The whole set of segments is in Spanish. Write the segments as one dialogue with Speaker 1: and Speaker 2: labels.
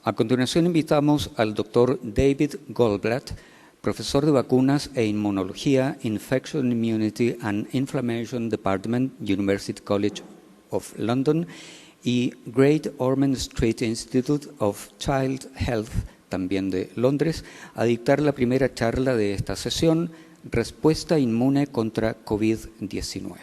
Speaker 1: A continuación invitamos al Dr. David Goldblatt, profesor de vacunas e inmunología, Infection Immunity and Inflammation Department, University College of London, y Great Ormond Street Institute of Child Health, también de Londres, a dictar la primera charla de esta sesión, Respuesta inmune contra COVID-19.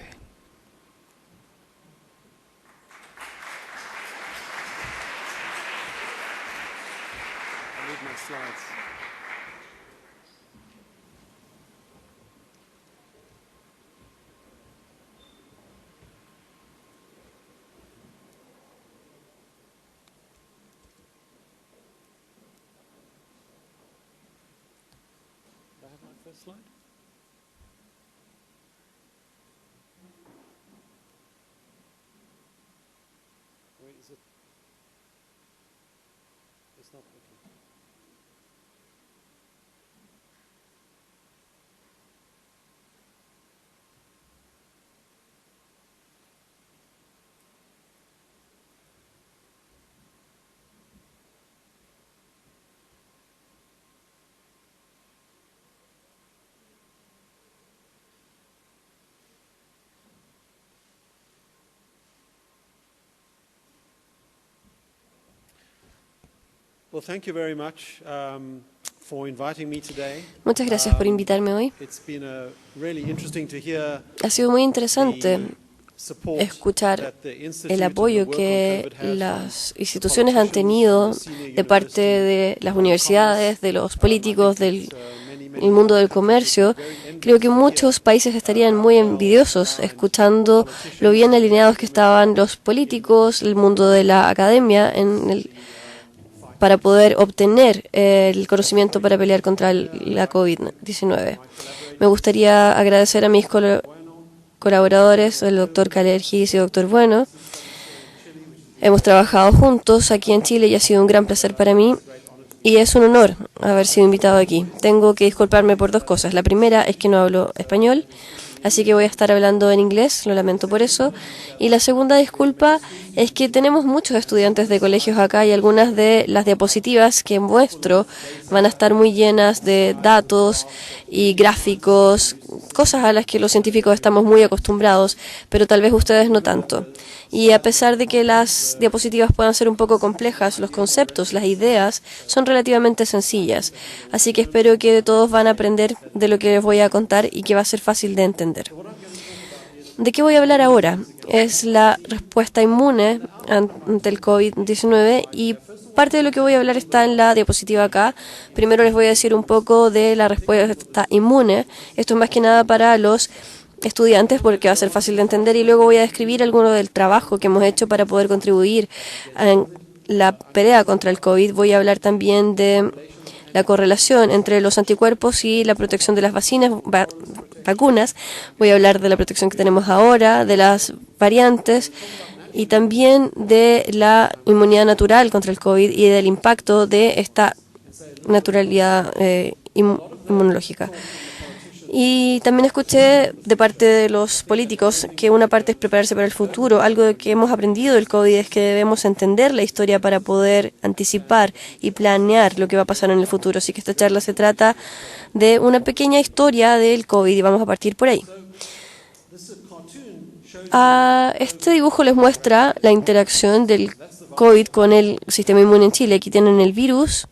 Speaker 2: Slide. Wait, is it? It's not working. Well, thank you very much for inviting me today.
Speaker 3: Muchas gracias por invitarme hoy.
Speaker 2: It's been really interesting to hear
Speaker 3: Ha sido muy interesante escuchar el apoyo que las instituciones han tenido de parte de las universidades, de los políticos, del mundo del comercio. Creo que muchos países estarían muy envidiosos escuchando lo bien alineados que estaban los políticos, el mundo de la academia para poder obtener el conocimiento para pelear contra la COVID-19. Me gustaría agradecer a mis colaboradores, el doctor Calergis y el doctor Bueno. Hemos trabajado juntos aquí en Chile y ha sido un gran placer para mí y es un honor haber sido invitado aquí. Tengo que disculparme por dos cosas. La primera es que no hablo español, así que voy a estar hablando en inglés, lo lamento por eso. Y la segunda disculpa es que tenemos muchos estudiantes de colegios acá y algunas de las diapositivas que muestro van a estar muy llenas de datos y gráficos, cosas a las que los científicos estamos muy acostumbrados, pero tal vez ustedes no tanto. Y a pesar de que las diapositivas puedan ser un poco complejas, los conceptos, las ideas son relativamente sencillas. Así que espero que todos van a aprender de lo que les voy a contar y que va a ser fácil de entender. ¿De qué voy a hablar ahora? Es la respuesta inmune ante el COVID-19 y parte de lo que voy a hablar está en la diapositiva acá. Primero les voy a decir un poco de la respuesta inmune. Esto es más que nada para los estudiantes porque va a ser fácil de entender y luego voy a describir alguno del trabajo que hemos hecho para poder contribuir en la pelea contra el COVID. Voy a hablar también de la correlación entre los anticuerpos y la protección de las vacunas. Voy a hablar de la protección que tenemos ahora, de las variantes y también de la inmunidad natural contra el COVID y del impacto de esta naturalidad inmunológica. Y también escuché de parte de los políticos que una parte es prepararse para el futuro. Algo que hemos aprendido del COVID es que debemos entender la historia para poder anticipar y planear lo que va a pasar en el futuro. Así que esta charla se trata de una pequeña historia del COVID y vamos a partir por ahí. Este dibujo les muestra la interacción del COVID con el sistema inmune en Chile. Aquí tienen el virus.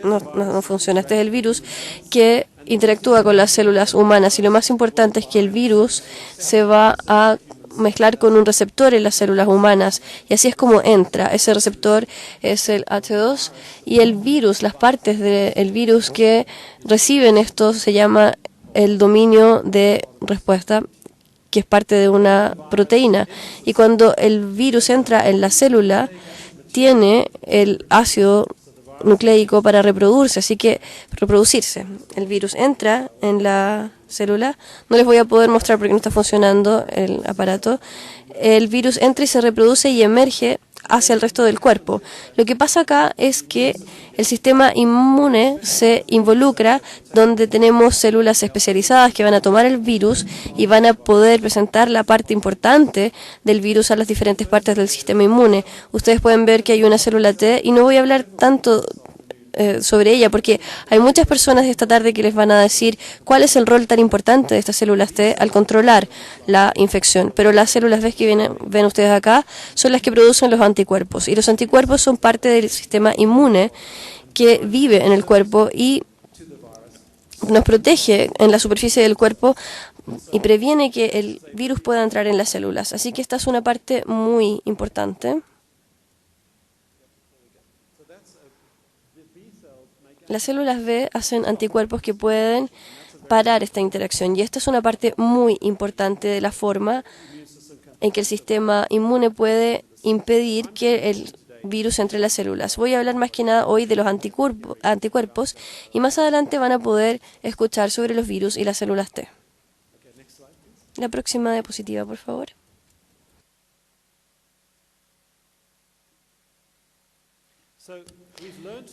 Speaker 3: No funciona. Este es el virus que interactúa con las células humanas y lo más importante es que el virus se va a mezclar con un receptor en las células humanas y así es como entra. Ese receptor es el H2 y el virus, las partes del virus que reciben esto se llama el dominio de respuesta, que es parte de una proteína. Y cuando el virus entra en la célula, tiene el ácido nucleico para reproducirse. El virus entra en la célula. No les voy a poder mostrar porque no está funcionando el aparato. El virus entra y se reproduce y emerge hacia el resto del cuerpo. Lo que pasa acá es que el sistema inmune se involucra donde tenemos células especializadas que van a tomar el virus y van a poder presentar la parte importante del virus a las diferentes partes del sistema inmune. Ustedes pueden ver que hay una célula T y no voy a hablar tanto sobre ella, porque hay muchas personas esta tarde que les van a decir cuál es el rol tan importante de estas células T al controlar la infección. Pero las células B que ven ustedes acá son las que producen los anticuerpos, y los anticuerpos son parte del sistema inmune que vive en el cuerpo y nos protege en la superficie del cuerpo y previene que el virus pueda entrar en las células. Así que esta es una parte muy importante. Las células B hacen anticuerpos que pueden parar esta interacción, y esta es una parte muy importante de la forma en que el sistema inmune puede impedir que el virus entre las células. Voy a hablar más que nada hoy de los anticuerpos y más adelante van a poder escuchar sobre los virus y las células T. La próxima diapositiva, por favor.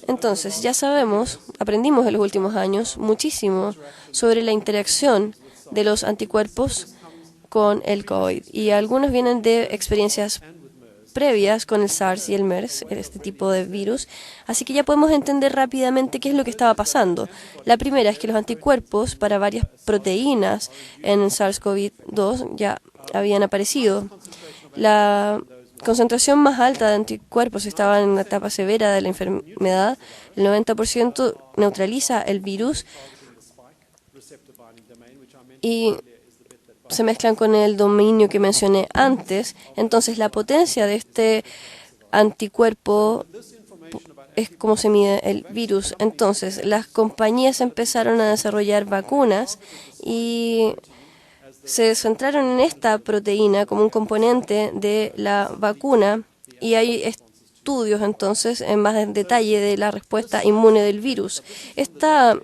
Speaker 3: Entonces, ya aprendimos en los últimos años muchísimo sobre la interacción de los anticuerpos con el COVID, y algunos vienen de experiencias previas con el SARS y el MERS, este tipo de virus, así que ya podemos entender rápidamente qué es lo que estaba pasando. La primera es que los anticuerpos para varias proteínas en el SARS-CoV-2 ya habían aparecido. La concentración más alta de anticuerpos estaba en una etapa severa de la enfermedad. El 90% neutraliza el virus y se mezclan con el dominio que mencioné antes. Entonces, la potencia de este anticuerpo es como se mide el virus. Entonces, las compañías empezaron a desarrollar vacunas y se centraron en esta proteína como un componente de la vacuna, y hay estudios entonces en más detalle de la respuesta inmune del virus. Esta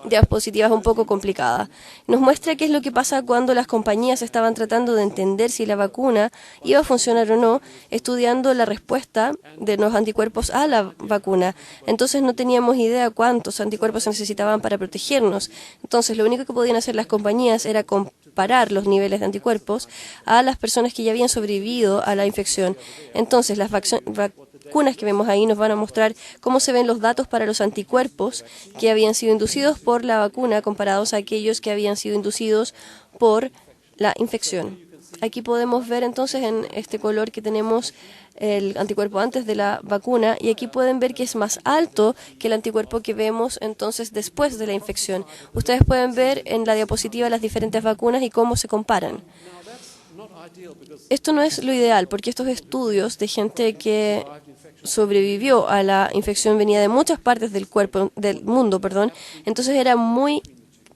Speaker 3: diapositiva es un poco complicada. Nos muestra qué es lo que pasa cuando las compañías estaban tratando de entender si la vacuna iba a funcionar o no, estudiando la respuesta de los anticuerpos a la vacuna. Entonces no teníamos idea cuántos anticuerpos se necesitaban para protegernos. Entonces lo único que podían hacer las compañías era comparar los niveles de anticuerpos a las personas que ya habían sobrevivido a la infección. Entonces las vacunas que vemos ahí nos van a mostrar cómo se ven los datos para los anticuerpos que habían sido inducidos por la vacuna comparados a aquellos que habían sido inducidos por la infección. Aquí podemos ver entonces en este color que tenemos el anticuerpo antes de la vacuna, y aquí pueden ver que es más alto que el anticuerpo que vemos entonces después de la infección. Ustedes pueden ver en la diapositiva las diferentes vacunas y cómo se comparan. Esto no es lo ideal, porque estos estudios de gente que sobrevivió a la infección venía de muchas partes del mundo, entonces era muy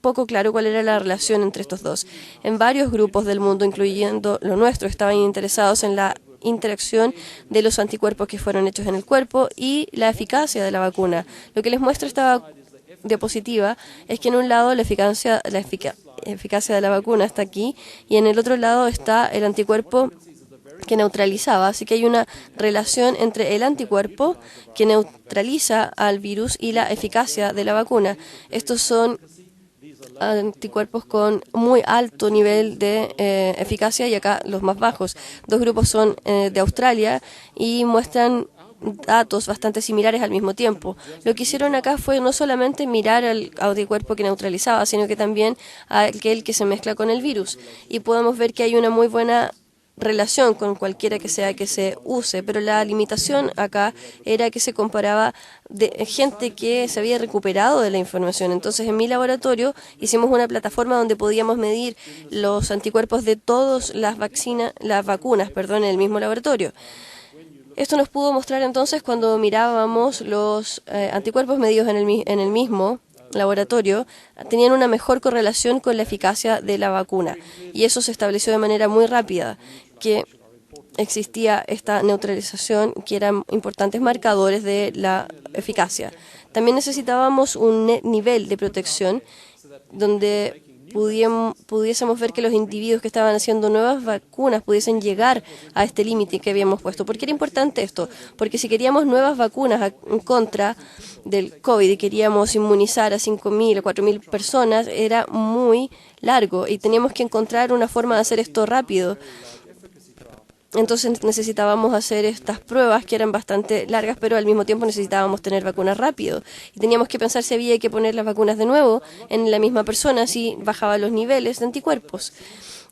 Speaker 3: poco claro cuál era la relación entre estos dos. En varios grupos del mundo, incluyendo lo nuestro, estaban interesados en la interacción de los anticuerpos que fueron hechos en el cuerpo y la eficacia de la vacuna. Lo que les muestra esta diapositiva es que en un lado la eficacia de la vacuna está aquí, y en el otro lado está el anticuerpo que neutralizaba. Así que hay una relación entre el anticuerpo que neutraliza al virus y la eficacia de la vacuna. Estos son anticuerpos con muy alto nivel de eficacia, y acá los más bajos. Dos grupos son de Australia y muestran datos bastante similares al mismo tiempo. Lo que hicieron acá fue no solamente mirar al anticuerpo que neutralizaba, sino que también aquel que se mezcla con el virus. Y podemos ver que hay una muy buena relación con cualquiera que sea que se use, pero la limitación acá era que se comparaba de gente que se había recuperado de la información. Entonces, en mi laboratorio hicimos una plataforma donde podíamos medir los anticuerpos de todas las vacunas en el mismo laboratorio. Esto nos pudo mostrar entonces cuando mirábamos los anticuerpos medidos en el mismo laboratorio, tenían una mejor correlación con la eficacia de la vacuna, y eso se estableció de manera muy rápida, que existía esta neutralización, que eran importantes marcadores de la eficacia. También necesitábamos un nivel de protección donde pudiésemos ver que los individuos que estaban haciendo nuevas vacunas pudiesen llegar a este límite que habíamos puesto. ¿Por qué era importante esto? Porque si queríamos nuevas vacunas en contra del COVID y queríamos inmunizar a 5.000 o 4.000 personas, era muy largo y teníamos que encontrar una forma de hacer esto rápido. Entonces necesitábamos hacer estas pruebas que eran bastante largas, pero al mismo tiempo necesitábamos tener vacunas rápido. Y teníamos que pensar si había que poner las vacunas de nuevo en la misma persona si bajaba los niveles de anticuerpos.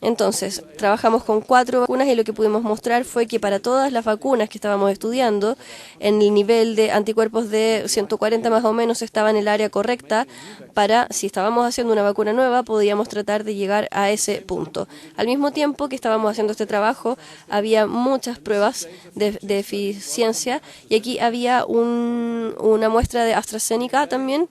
Speaker 3: Entonces, trabajamos con 4 vacunas y lo que pudimos mostrar fue que para todas las vacunas que estábamos estudiando, en el nivel de anticuerpos de 140 más o menos estaba en el área correcta para, si estábamos haciendo una vacuna nueva, podíamos tratar de llegar a ese punto. Al mismo tiempo que estábamos haciendo este trabajo, había muchas pruebas de eficiencia y aquí había una muestra de AstraZeneca también,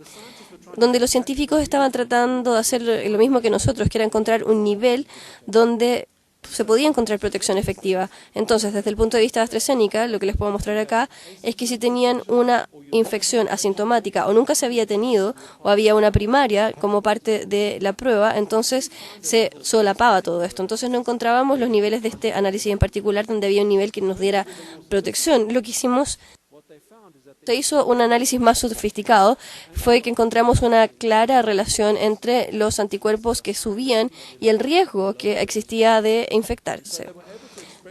Speaker 3: donde los científicos estaban tratando de hacer lo mismo que nosotros, que era encontrar un nivel donde se podía encontrar protección efectiva. Entonces, desde el punto de vista de AstraZeneca, lo que les puedo mostrar acá es que si tenían una infección asintomática o nunca se había tenido o había una primaria como parte de la prueba, entonces se solapaba todo esto. Entonces no encontrábamos los niveles de este análisis en particular donde había un nivel que nos diera protección. Lo que hicimos, se hizo un análisis más sofisticado, fue que encontramos una clara relación entre los anticuerpos que subían y el riesgo que existía de infectarse.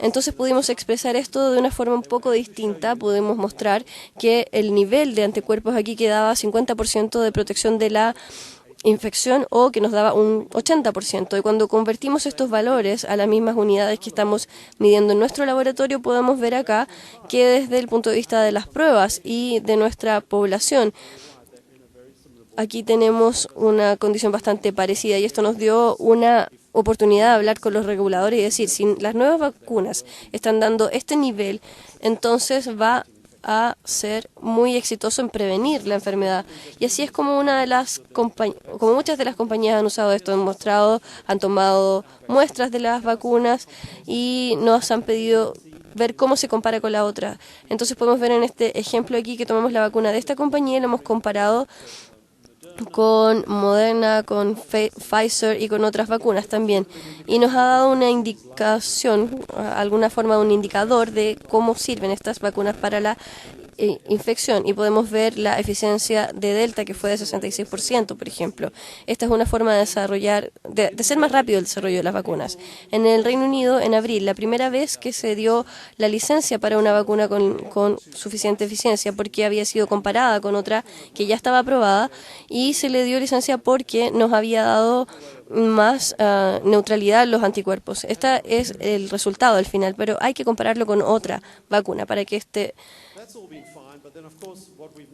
Speaker 3: Entonces pudimos expresar esto de una forma un poco distinta, pudimos mostrar que el nivel de anticuerpos aquí quedaba 50% de protección de la infección o que nos daba un 80%. Y cuando convertimos estos valores a las mismas unidades que estamos midiendo en nuestro laboratorio, podemos ver acá que desde el punto de vista de las pruebas y de nuestra población, aquí tenemos una condición bastante parecida y esto nos dio una oportunidad de hablar con los reguladores y decir, si las nuevas vacunas están dando este nivel, entonces va a ser muy exitoso en prevenir la enfermedad. Y así es como como muchas de las compañías han usado esto, han tomado muestras de las vacunas y nos han pedido ver cómo se compara con la otra. Entonces podemos ver en este ejemplo aquí que tomamos la vacuna de esta compañía y la hemos comparado con Moderna, con Pfizer y con otras vacunas también. Y nos ha dado una indicación, alguna forma de un indicador de cómo sirven estas vacunas para la infección. Y podemos ver la eficiencia de Delta, que fue de 66%, por ejemplo. Esta es una forma de desarrollar, de ser más rápido el desarrollo de las vacunas. En el Reino Unido, en abril, la primera vez que se dio la licencia para una vacuna con suficiente eficiencia, porque había sido comparada con otra que ya estaba aprobada, y se le dio licencia porque nos había dado más neutralidad a los anticuerpos. Este es el resultado al final, pero hay que compararlo con otra vacuna para que este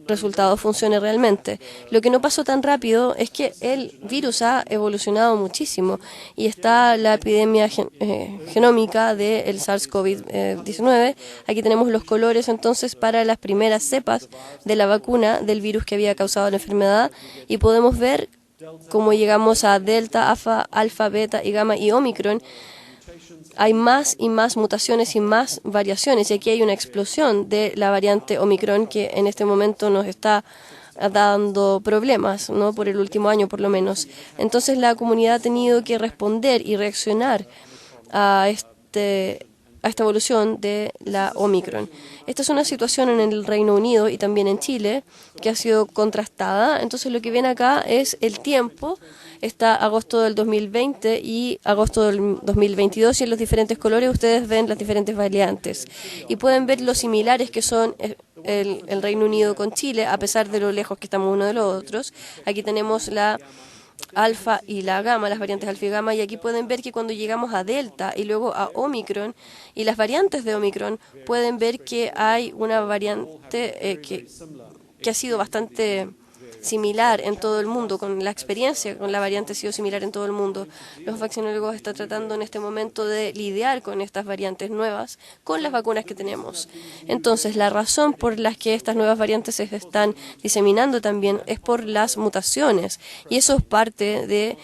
Speaker 3: resultado funcione realmente. Lo que no pasó tan rápido es que el virus ha evolucionado muchísimo y está la epidemia genómica del SARS-CoV-19. Aquí tenemos los colores entonces para las primeras cepas de la vacuna del virus que había causado la enfermedad y podemos ver cómo llegamos a Delta, Alfa, Beta y Gamma y Omicron. Hay más y más mutaciones y más variaciones y aquí hay una explosión de la variante Omicron que en este momento nos está dando problemas, ¿no? Por el último año por lo menos. Entonces la comunidad ha tenido que responder y reaccionar a esta evolución de la Omicron. Esta es una situación en el Reino Unido y también en Chile que ha sido contrastada. Entonces lo que viene acá es el tiempo. Está agosto del 2020 y agosto del 2022 y en los diferentes colores ustedes ven las diferentes variantes y pueden ver lo similares que son el Reino Unido con Chile a pesar de lo lejos que estamos uno de los otros. Aquí tenemos la alfa y la gamma, las variantes alfa y gamma, y aquí pueden ver que cuando llegamos a delta y luego a omicron y las variantes de omicron, pueden ver que hay una variante que ha sido bastante similar en todo el mundo, con la experiencia con la variante ha sido similar en todo el mundo. Los vaccinólogos están tratando en este momento de lidiar con estas variantes nuevas con las vacunas que tenemos. Entonces, la razón por la que estas nuevas variantes se están diseminando también es por las mutaciones y eso es parte de,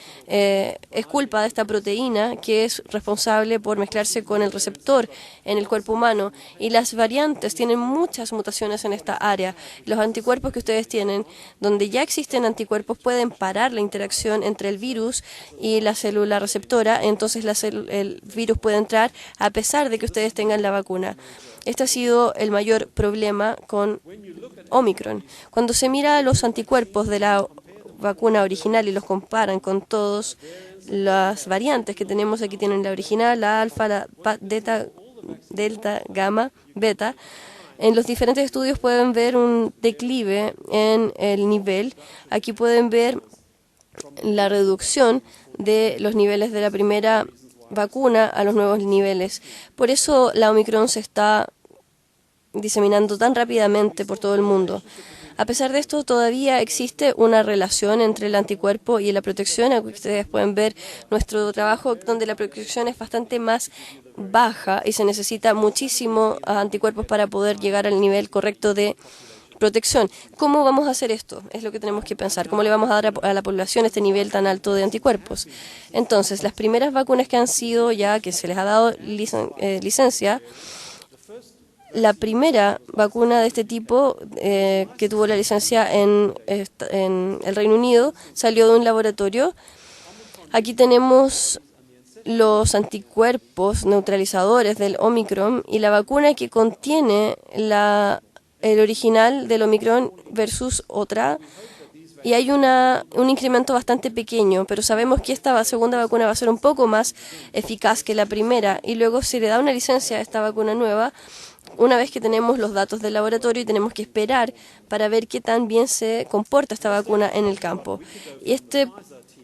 Speaker 3: es culpa de esta proteína que es responsable por mezclarse con el receptor en el cuerpo humano y las variantes tienen muchas mutaciones en esta área. Los anticuerpos que ustedes tienen, donde donde ya existen anticuerpos pueden parar la interacción entre el virus y la célula receptora, entonces el virus puede entrar a pesar de que ustedes tengan la vacuna. Este ha sido el mayor problema con Omicron. Cuando se mira los anticuerpos de la vacuna original y los comparan con todas las variantes que tenemos, aquí tienen la original, la alfa, la delta, gamma, beta. En los diferentes estudios pueden ver un declive en el nivel. Aquí pueden ver la reducción de los niveles de la primera vacuna a los nuevos niveles. Por eso la Omicron se está diseminando tan rápidamente por todo el mundo. A pesar de esto, todavía existe una relación entre el anticuerpo y la protección. Aquí ustedes pueden ver nuestro trabajo donde la protección es bastante más baja y se necesita muchísimo anticuerpos para poder llegar al nivel correcto de protección. ¿Cómo vamos a hacer esto? Es lo que tenemos que pensar. ¿Cómo le vamos a dar a la población este nivel tan alto de anticuerpos? Entonces, las primeras vacunas que han sido ya, que se les ha dado licencia, la primera vacuna de este tipo que tuvo la licencia en el Reino Unido salió de un laboratorio. Aquí tenemos los anticuerpos neutralizadores del Omicron y la vacuna que contiene el original del Omicron versus otra. Y hay un incremento bastante pequeño, pero sabemos que esta segunda vacuna va a ser un poco más eficaz que la primera y luego se le da una licencia a esta vacuna nueva una vez que tenemos los datos del laboratorio y tenemos que esperar para ver qué tan bien se comporta esta vacuna en el campo. Y este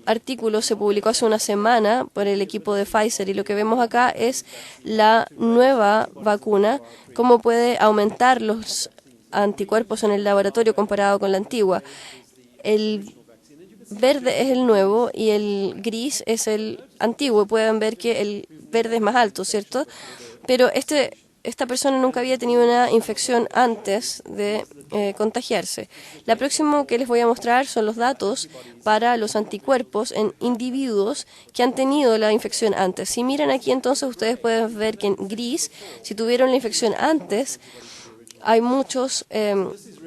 Speaker 3: artículo se publicó hace una semana por el equipo de Pfizer y lo que vemos acá es la nueva vacuna, cómo puede aumentar los anticuerpos en el laboratorio comparado con la antigua. El verde es el nuevo y el gris es el antiguo. Pueden ver que el verde es más alto, ¿cierto? Pero esta persona nunca había tenido una infección antes de contagiarse. La próxima que les voy a mostrar son los datos para los anticuerpos en individuos que han tenido la infección antes. Si miran aquí, entonces ustedes pueden ver que en gris, si tuvieron la infección antes, hay muchos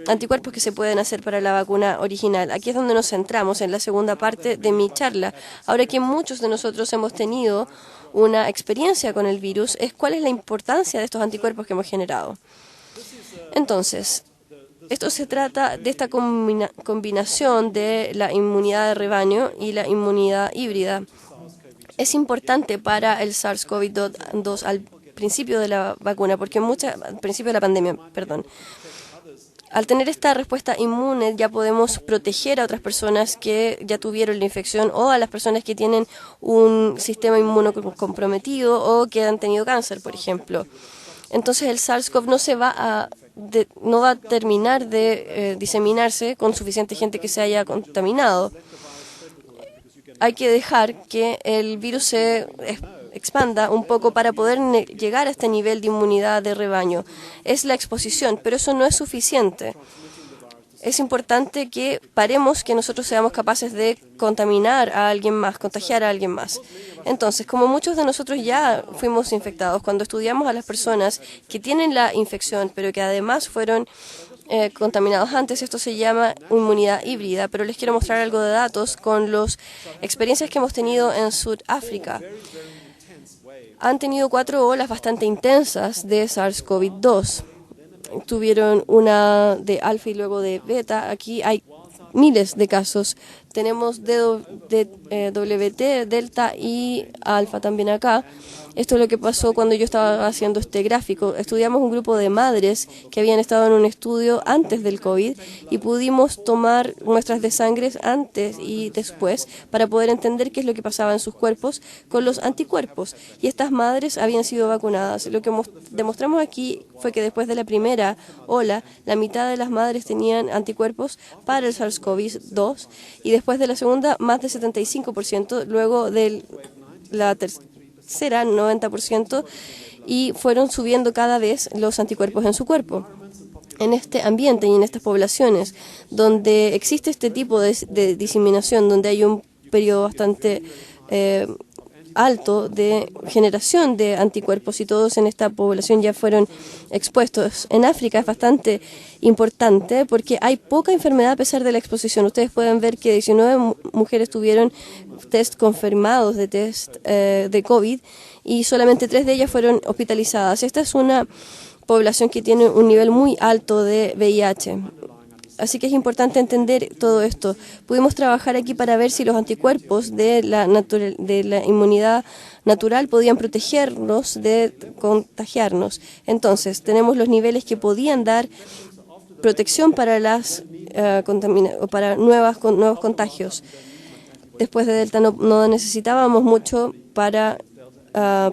Speaker 3: anticuerpos que se pueden hacer para la vacuna original. Aquí es donde nos centramos en la segunda parte de mi charla. Ahora que muchos de nosotros hemos tenido una experiencia con el virus, es cuál es la importancia de estos anticuerpos que hemos generado. Entonces, esto se trata de esta combinación de la inmunidad de rebaño y la inmunidad híbrida. Es importante para el SARS-CoV-2 al principio de la vacuna, porque al principio de la pandemia, perdón. Al tener esta respuesta inmune ya podemos proteger a otras personas que ya tuvieron la infección o a las personas que tienen un sistema inmuno comprometido o que han tenido cáncer, por ejemplo. Entonces el SARS-CoV no va a terminar de diseminarse con suficiente gente que se haya contaminado. Hay que dejar que el virus se expanda un poco para poder llegar a este nivel de inmunidad de rebaño. Es la exposición, pero eso no es suficiente. Es importante que paremos que nosotros seamos capaces de contaminar a alguien más, contagiar a alguien más. Entonces, como muchos de nosotros ya fuimos infectados, cuando estudiamos a las personas que tienen la infección, pero que además fueron contaminados antes, esto se llama inmunidad híbrida, pero les quiero mostrar algo de datos con las experiencias que hemos tenido en Sudáfrica. Han tenido 4 olas bastante intensas de SARS-CoV-2. Tuvieron una de alfa y luego de beta. Aquí hay miles de casos. Tenemos WT, delta y alfa también acá. Esto es lo que pasó cuando yo estaba haciendo este gráfico. Estudiamos un grupo de madres que habían estado en un estudio antes del COVID y pudimos tomar muestras de sangre antes y después para poder entender qué es lo que pasaba en sus cuerpos con los anticuerpos. Y estas madres habían sido vacunadas. Lo que demostramos aquí fue que después de la primera ola, la mitad de las madres tenían anticuerpos para el SARS-CoV-2 y después de la segunda, más del 75%, luego de la tercera, 90%, y fueron subiendo cada vez los anticuerpos en su cuerpo. En este ambiente y en estas poblaciones donde existe este tipo de diseminación, donde hay un periodo bastante alto de generación de anticuerpos y todos en esta población ya fueron expuestos. En África es bastante importante porque hay poca enfermedad a pesar de la exposición. Ustedes pueden ver que 19 mujeres tuvieron test confirmados de test de COVID y solamente 3 de ellas fueron hospitalizadas. Esta es una población que tiene un nivel muy alto de VIH. Así que es importante entender todo esto. Pudimos trabajar aquí para ver si los anticuerpos de la inmunidad natural podían protegernos de contagiarnos. Entonces, tenemos los niveles que podían dar protección para para nuevos contagios. Después de Delta no necesitábamos mucho para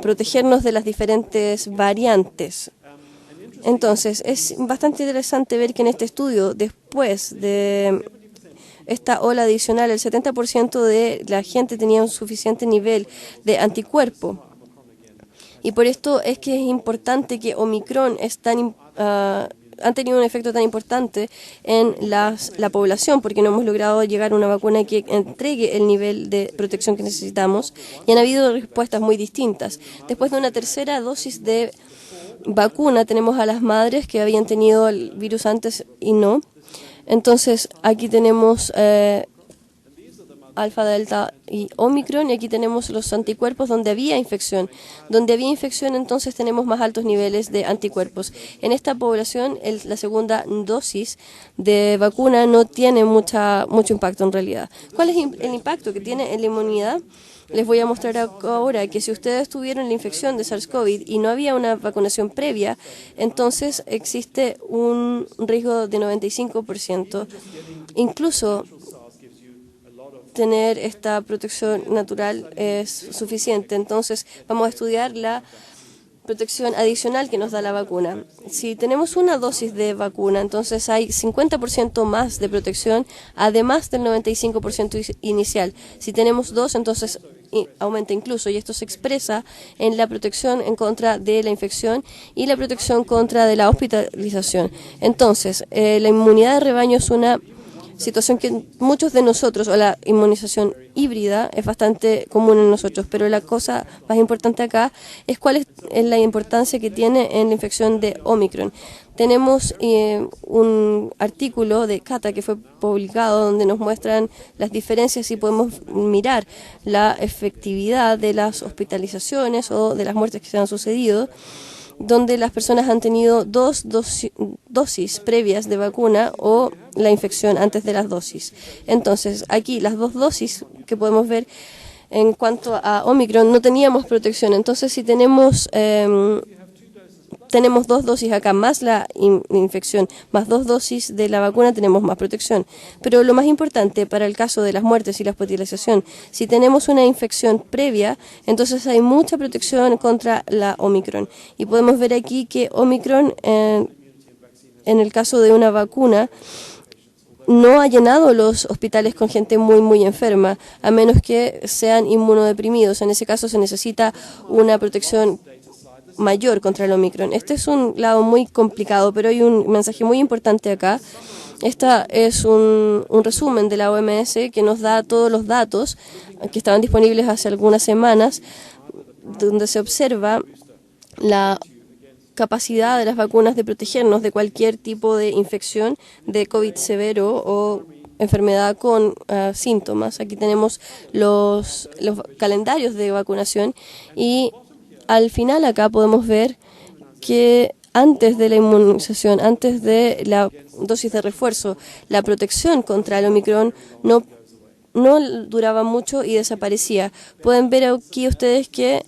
Speaker 3: protegernos de las diferentes variantes. Entonces, es bastante interesante ver que en este estudio, después de esta ola adicional, el 70% de la gente tenía un suficiente nivel de anticuerpo. Y por esto es que es importante que Omicron han tenido un efecto tan importante en la población, porque no hemos logrado llegar a una vacuna que entregue el nivel de protección que necesitamos, y han habido respuestas muy distintas. Después de una tercera dosis de vacuna, tenemos a las madres que habían tenido el virus antes y no. Entonces, aquí tenemos alfa, delta y omicron, y aquí tenemos los anticuerpos donde había infección. Donde había infección, entonces tenemos más altos niveles de anticuerpos. En esta población, la segunda dosis de vacuna no tiene mucho impacto en realidad. ¿Cuál es el impacto que tiene en la inmunidad? Les voy a mostrar ahora que si ustedes tuvieron la infección de SARS-CoV y no había una vacunación previa, entonces existe un riesgo de 95%. Incluso tener esta protección natural es suficiente. Entonces vamos a estudiar la protección adicional que nos da la vacuna. Si tenemos una dosis de vacuna, entonces hay 50% más de protección, además del 95% inicial. Si tenemos 2, entonces aumenta incluso, y esto se expresa en la protección en contra de la infección y la protección contra de la hospitalización. Entonces, la inmunidad de rebaño es una situación que muchos de nosotros, o la inmunización híbrida, es bastante común en nosotros, pero la cosa más importante acá es cuál es la importancia que tiene en la infección de Omicron. Tenemos un artículo de Cata que fue publicado donde nos muestran las diferencias y podemos mirar la efectividad de las hospitalizaciones o de las muertes que se han sucedido, donde las personas han tenido 2 dosis previas de vacuna o la infección antes de las dosis. Entonces, aquí las 2 dosis que podemos ver en cuanto a Omicron no teníamos protección. Entonces, si tenemos 2 dosis acá, más la infección, más 2 dosis de la vacuna, tenemos más protección. Pero lo más importante para el caso de las muertes y la hospitalización, si tenemos una infección previa, entonces hay mucha protección contra la Omicron. Y podemos ver aquí que Omicron, en el caso de una vacuna, no ha llenado los hospitales con gente muy, muy enferma, a menos que sean inmunodeprimidos. En ese caso se necesita una protección mayor contra el Omicron. Este es un lado muy complicado, pero hay un mensaje muy importante acá. Esta es un resumen de la OMS que nos da todos los datos que estaban disponibles hace algunas semanas, donde se observa la capacidad de las vacunas de protegernos de cualquier tipo de infección de COVID severo o enfermedad con síntomas. Aquí tenemos los calendarios de vacunación y al final acá podemos ver que antes de la inmunización, antes de la dosis de refuerzo, la protección contra el Omicron no duraba mucho y desaparecía. Pueden ver aquí ustedes que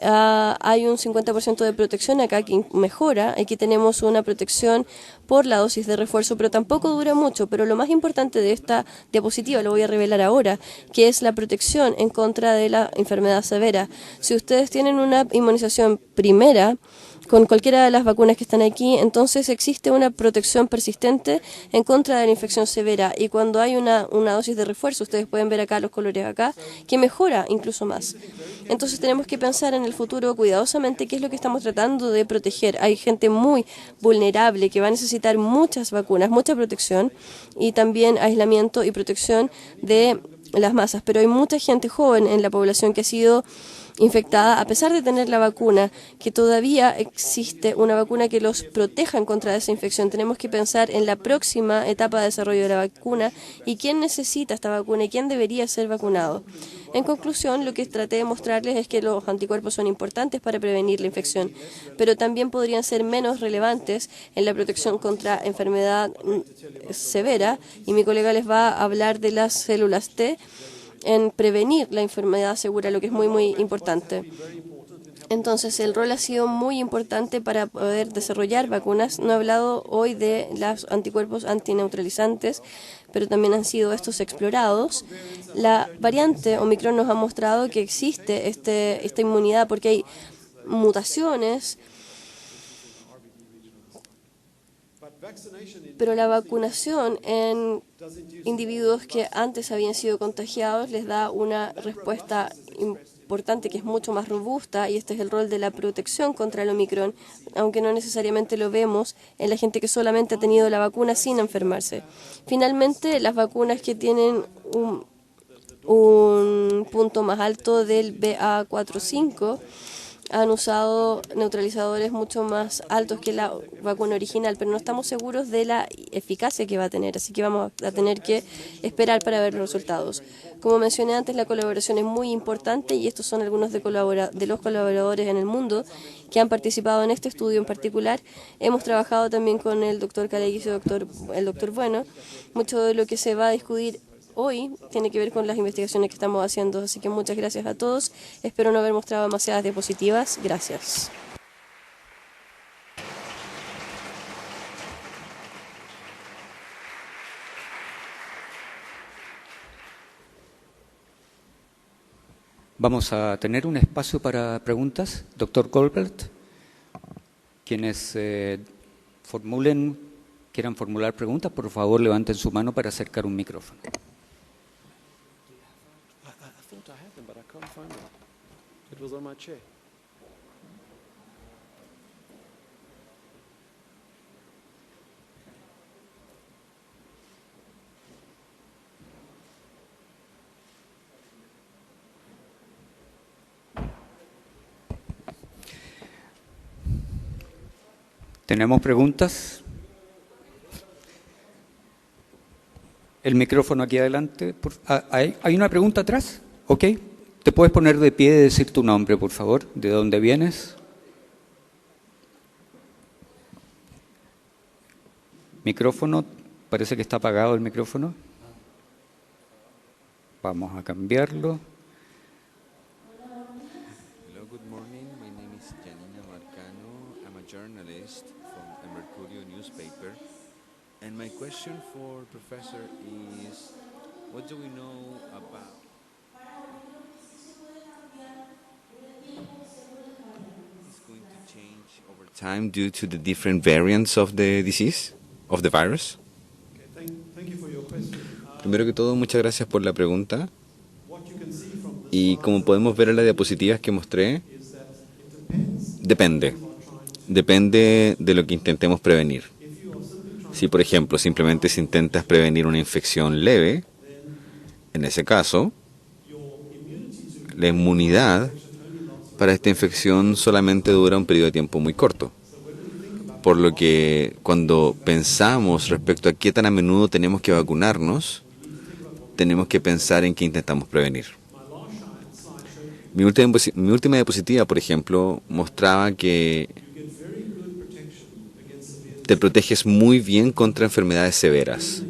Speaker 3: hay un 50% de protección acá que mejora. Aquí tenemos una protección por la dosis de refuerzo, pero tampoco dura mucho. Pero lo más importante de esta diapositiva, lo voy a revelar ahora, que es la protección en contra de la enfermedad severa. Si ustedes tienen una inmunización primera con cualquiera de las vacunas que están aquí, entonces existe una protección persistente en contra de la infección severa. Y cuando hay una dosis de refuerzo, ustedes pueden ver acá los colores acá, que mejora incluso más. Entonces tenemos que pensar en el futuro cuidadosamente qué es lo que estamos tratando de proteger. Hay gente muy vulnerable que va a necesitar muchas vacunas, mucha protección y también aislamiento y protección de las masas. Pero hay mucha gente joven en la población que ha sido infectada, a pesar de tener la vacuna, que todavía existe una vacuna que los proteja contra esa infección. Tenemos que pensar en la próxima etapa de desarrollo de la vacuna y quién necesita esta vacuna y quién debería ser vacunado. En conclusión, lo que traté de mostrarles es que los anticuerpos son importantes para prevenir la infección, pero también podrían ser menos relevantes en la protección contra enfermedad severa, y mi colega les va a hablar de las células T en prevenir la enfermedad segura, lo que es muy, muy importante. Entonces, el rol ha sido muy importante para poder desarrollar vacunas. No he hablado hoy de los anticuerpos antineutralizantes, pero también han sido estos explorados. La variante Omicron nos ha mostrado que existe esta inmunidad porque hay mutaciones, pero la vacunación en individuos que antes habían sido contagiados les da una respuesta importante que es mucho más robusta, y este es el rol de la protección contra el Omicron, aunque no necesariamente lo vemos en la gente que solamente ha tenido la vacuna sin enfermarse. Finalmente, las vacunas que tienen un punto más alto del BA.4/5 han usado neutralizadores mucho más altos que la vacuna original, pero no estamos seguros de la eficacia que va a tener, así que vamos a tener que esperar para ver los resultados. Como mencioné antes, la colaboración es muy importante y estos son algunos de los colaboradores en el mundo que han participado en este estudio en particular. Hemos trabajado también con el doctor Kaleguis y el doctor Bueno. Mucho de lo que se va a discutir hoy tiene que ver con las investigaciones que estamos haciendo, así que muchas gracias a todos. Espero no haber mostrado demasiadas diapositivas. Gracias.
Speaker 1: Vamos a tener un espacio para preguntas. Doctor Goldblatt, quienes quieran formular preguntas, por favor levanten su mano para acercar un micrófono.
Speaker 2: It was on my chair.
Speaker 1: ¿Tenemos preguntas? El micrófono aquí adelante. ¿Hay una pregunta atrás? Ok. ¿Te puedes poner de pie y decir tu nombre, por favor? ¿De dónde vienes? Micrófono. Parece que está apagado el micrófono. Vamos a cambiarlo.
Speaker 4: Hello, good morning. My name is Janina Marcano. I'm a journalist from the Mercurio newspaper. And my question for Professor is, what do we know about going to change over time due to the different variants of the disease, of the virus?
Speaker 2: Thank you for your question.
Speaker 4: Primero que todo, muchas gracias por la pregunta. Y como podemos ver en las diapositivas que mostré, depende de lo que intentemos prevenir. Si, por ejemplo, simplemente si intentas prevenir una infección leve, en ese caso, la inmunidad para esta infección solamente dura un periodo de tiempo muy corto. Por lo que cuando pensamos respecto a qué tan a menudo tenemos que vacunarnos, tenemos que pensar en qué intentamos prevenir. Mi última diapositiva, por ejemplo, mostraba que te proteges muy bien contra enfermedades severas,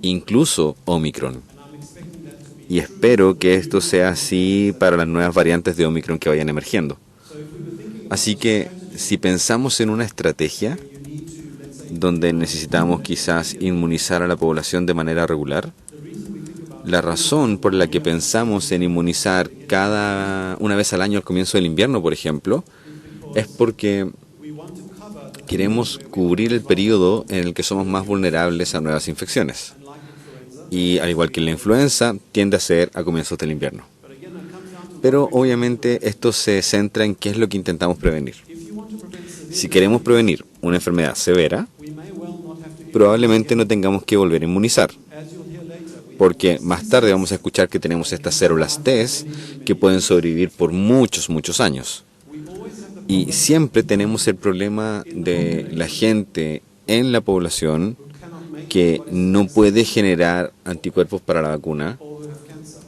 Speaker 4: incluso Omicron. Y espero que esto sea así para las nuevas variantes de Omicron que vayan emergiendo. Así que si pensamos en una estrategia donde necesitamos quizás inmunizar a la población de manera regular, la razón por la que pensamos en inmunizar una vez al año al comienzo del invierno, por ejemplo, es porque queremos cubrir el periodo en el que somos más vulnerables a nuevas infecciones. Y al igual que la influenza, tiende a ser a comienzos del invierno. Pero obviamente esto se centra en qué es lo que intentamos prevenir. Si queremos prevenir una enfermedad severa, probablemente no tengamos que volver a inmunizar. porque más tarde vamos a escuchar que tenemos estas células T que pueden sobrevivir por muchos, muchos años. Y siempre tenemos el problema de la gente en la población que no puede generar anticuerpos para la vacuna,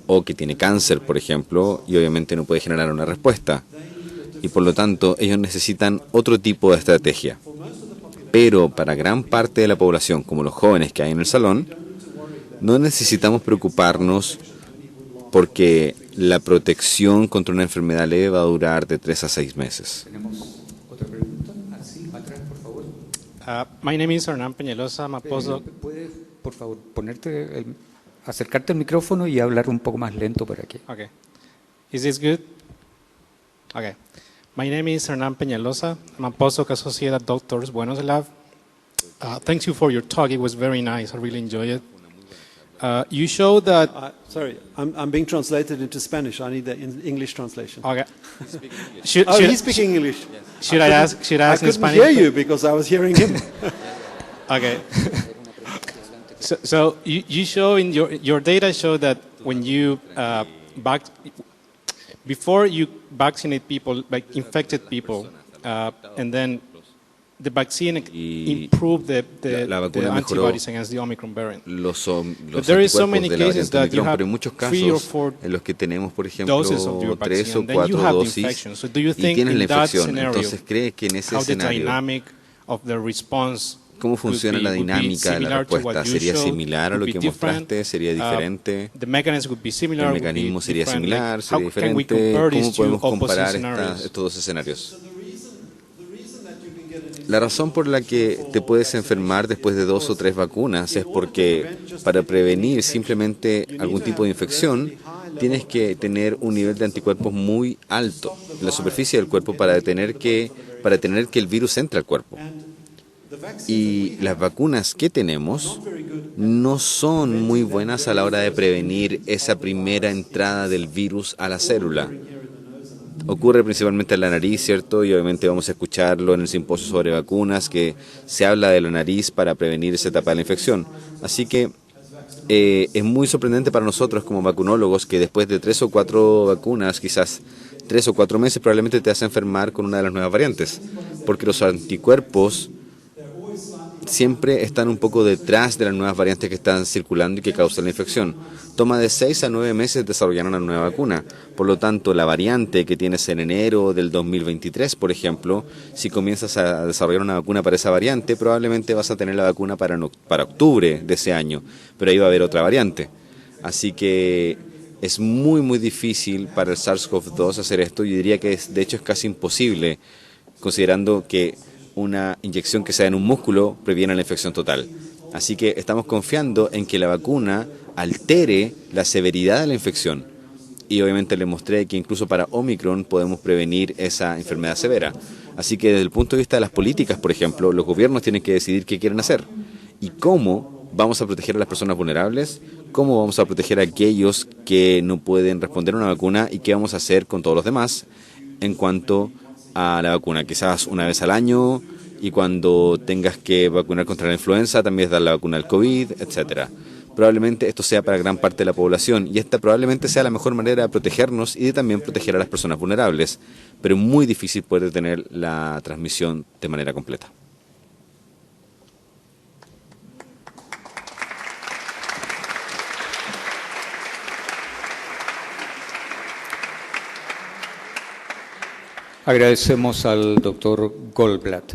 Speaker 4: o que tiene cáncer, por ejemplo, y obviamente no puede generar una respuesta. Y por lo tanto, ellos necesitan otro tipo de estrategia. Pero para gran parte de la población, como los jóvenes que hay en el salón, no necesitamos preocuparnos porque la protección contra una enfermedad leve va a durar de 3 a 6 meses.
Speaker 1: ¿Tenemos otra pregunta? Así, atrás, por favor.
Speaker 5: My name is Hernán Peñalosa. I'm a postdoc.
Speaker 1: ¿Puedes, por favor, acercarte al micrófono y hablar un poco más lento por aquí?
Speaker 5: Okay. Is this good? Okay. My name is Hernán Peñalosa. I'm a postdoc associate at Doctors Buenos Lab. Thank you for your talk. It was very nice. I really enjoyed it. You showed that...
Speaker 2: sorry, I'm being translated into Spanish. I need the English translation.
Speaker 5: Okay.
Speaker 2: He's speaking English.
Speaker 5: Should I ask in Spanish?
Speaker 2: I couldn't hear you because I was hearing him.
Speaker 5: Okay. So you show in your data show that when you before you vaccinate people, like infected people, and then the vaccine improved the antibodies against the Omicron variant.
Speaker 4: But
Speaker 5: there is so many cases that you have
Speaker 4: pero hay muchos
Speaker 5: 3 or
Speaker 4: casos
Speaker 5: 4
Speaker 4: en los que tenemos, por ejemplo,
Speaker 5: doses of your
Speaker 4: 3
Speaker 5: vaccine,
Speaker 4: o
Speaker 5: and then you
Speaker 4: 4
Speaker 5: have the
Speaker 4: dosis
Speaker 5: infection. So do you
Speaker 4: y
Speaker 5: think
Speaker 4: tienes la
Speaker 5: in that
Speaker 4: infección.
Speaker 5: scenario
Speaker 4: Entonces, ¿crees que en ese
Speaker 5: how the
Speaker 4: escenario
Speaker 5: dynamic of the response
Speaker 4: cómo funciona la dinámica de la respuesta? ¿Sería similar a lo que mostraste? ¿Sería diferente?
Speaker 5: The mechanism would be similar,
Speaker 4: ¿El mecanismo sería
Speaker 5: different?
Speaker 4: similar?
Speaker 5: Like,
Speaker 4: ¿Sería
Speaker 5: how can we
Speaker 4: diferente?
Speaker 5: compare
Speaker 4: ¿Cómo
Speaker 5: these two
Speaker 4: podemos
Speaker 5: opposite
Speaker 4: comparar
Speaker 5: scenarios?
Speaker 4: estos dos escenarios? La razón por la que te puedes enfermar después de 2 o 3 vacunas es porque para prevenir simplemente algún tipo de infección tienes que tener un nivel de anticuerpos muy alto en la superficie del cuerpo para tener que el virus entre al cuerpo. Y las vacunas que tenemos no son muy buenas a la hora de prevenir esa primera entrada del virus a la célula. Ocurre principalmente en la nariz, ¿cierto? Y obviamente vamos a escucharlo en el simposio sobre vacunas, que se habla de la nariz para prevenir esa etapa de la infección. Así que es muy sorprendente para nosotros como vacunólogos que después de 3 o 4 vacunas, quizás 3 o 4 meses, probablemente te vas a enfermar con una de las nuevas variantes, porque los anticuerpos siempre están un poco detrás de las nuevas variantes que están circulando y que causan la infección. Toma de 6 a 9 meses desarrollar una nueva vacuna. Por lo tanto, la variante que tienes en enero del 2023, por ejemplo, si comienzas a desarrollar una vacuna para esa variante, probablemente vas a tener la vacuna para octubre de ese año, pero ahí va a haber otra variante. Así que es muy, muy difícil para el SARS-CoV-2 hacer esto. Yo diría que de hecho es casi imposible, considerando que una inyección que sea en un músculo previene la infección total. Así que estamos confiando en que la vacuna altere la severidad de la infección. Y obviamente le mostré que incluso para Omicron podemos prevenir esa enfermedad severa. Así que desde el punto de vista de las políticas, por ejemplo, los gobiernos tienen que decidir qué quieren hacer. Y cómo vamos a proteger a las personas vulnerables, cómo vamos a proteger a aquellos que no pueden responder a una vacuna y qué vamos a hacer con todos los demás en cuanto a la vacuna, quizás una vez al año, y cuando tengas que vacunar contra la influenza, también dar la vacuna del COVID, etcétera. Probablemente esto sea para gran parte de la población, y esta probablemente sea la mejor manera de protegernos y de también proteger a las personas vulnerables, pero es muy difícil poder detener la transmisión de manera completa.
Speaker 1: Agradecemos al doctor Goldblatt.